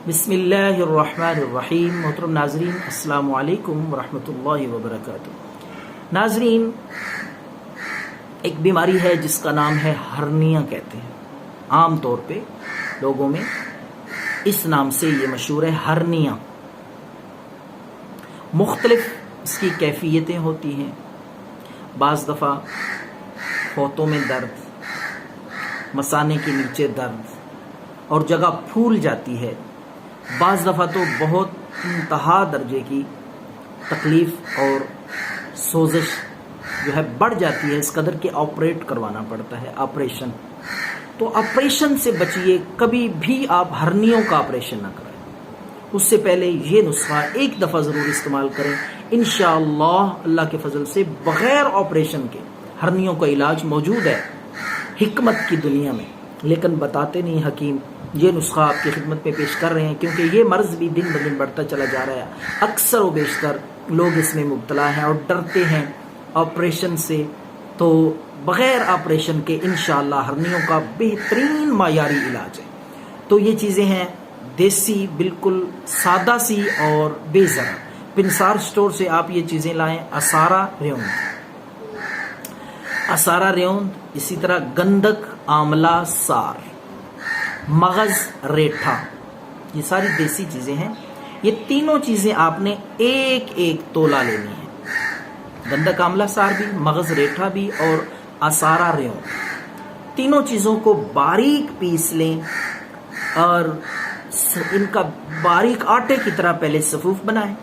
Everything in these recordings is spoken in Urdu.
بسم اللہ الرحمن الرحیم۔ محترم ناظرین، السلام علیکم ورحمۃ اللہ وبرکاتہ۔ ناظرین، ایک بیماری ہے جس کا نام ہے ہرنیا کہتے ہیں۔ عام طور پہ لوگوں میں اس نام سے یہ مشہور ہے، ہرنیا۔ مختلف اس کی کیفیتیں ہوتی ہیں۔ بعض دفعہ فوتوں میں درد، مثانے کے نیچے درد اور جگہ پھول جاتی ہے۔ بعض دفعہ تو بہت انتہا درجے کی تکلیف اور سوزش جو ہے بڑھ جاتی ہے، اس قدر کہ آپریٹ کروانا پڑتا ہے، آپریشن۔ تو آپریشن سے بچیے، کبھی بھی آپ ہرنیوں کا آپریشن نہ کریں۔ اس سے پہلے یہ نسخہ ایک دفعہ ضرور استعمال کریں، انشاءاللہ اللہ کے فضل سے بغیر آپریشن کے ہرنیوں کا علاج موجود ہے حکمت کی دنیا میں، لیکن بتاتے نہیں حکیم۔ یہ نسخہ آپ کی خدمت میں پیش کر رہے ہیں کیونکہ یہ مرض بھی دن بدن بڑھتا چلا جا رہا ہے۔ اکثر و بیشتر لوگ اس میں مبتلا ہیں اور ڈرتے ہیں آپریشن سے، تو بغیر آپریشن کے انشاءاللہ ہرنیوں کا بہترین معیاری علاج ہے۔ تو یہ چیزیں ہیں دیسی، بالکل سادہ سی اور بے ضرر۔ پنسار سٹور سے آپ یہ چیزیں لائیں۔ اسارا ریوند، اسی طرح گندک آملہ سار، مغز ریٹھا، یہ ساری دیسی چیزیں ہیں۔ یہ تینوں چیزیں آپ نے ایک ایک تولا لینی ہے، گندک آملہ سار بھی، مغز ریٹھا بھی اور اسارا ریوند۔ تینوں چیزوں کو باریک پیس لیں اور ان کا باریک آٹے کی طرح پہلے صفوف بنائیں۔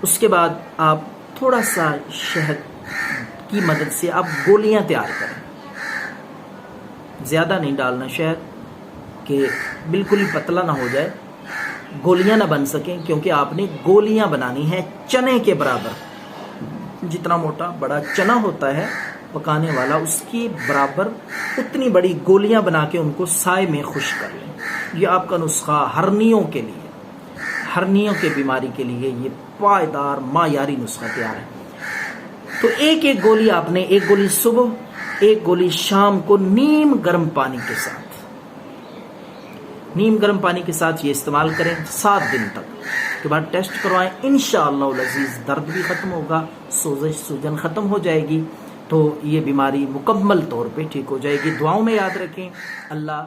اس کے بعد آپ تھوڑا سا شہد کی مدد سے آپ گولیاں تیار کریں۔ زیادہ نہیں ڈالنا شہد کہ بالکل ہی پتلا نہ ہو جائے، گولیاں نہ بن سکیں، کیونکہ آپ نے گولیاں بنانی ہیں چنے کے برابر۔ جتنا موٹا بڑا چنا ہوتا ہے پکانے والا، اس کی برابر اتنی بڑی گولیاں بنا کے ان کو سائے میں خشک کر لیں۔ یہ آپ کا نسخہ ہرنیوں کے لیے، ہرنیوں کے بیماری کے لیے یہ پائیدار معیاری نسخہ تیار ہے۔ تو ایک ایک گولی آپ نے، ایک گولی صبح، ایک گولی شام کو نیم گرم پانی کے ساتھ، نیم گرم پانی کے ساتھ یہ استعمال کریں 7 دن تک۔ اس کے بعد ٹیسٹ کروائیں، انشاءاللہ العزیز درد بھی ختم ہوگا، سوزش سوجن ختم ہو جائے گی، تو یہ بیماری مکمل طور پہ ٹھیک ہو جائے گی۔ دعاؤں میں یاد رکھیں۔ اللہ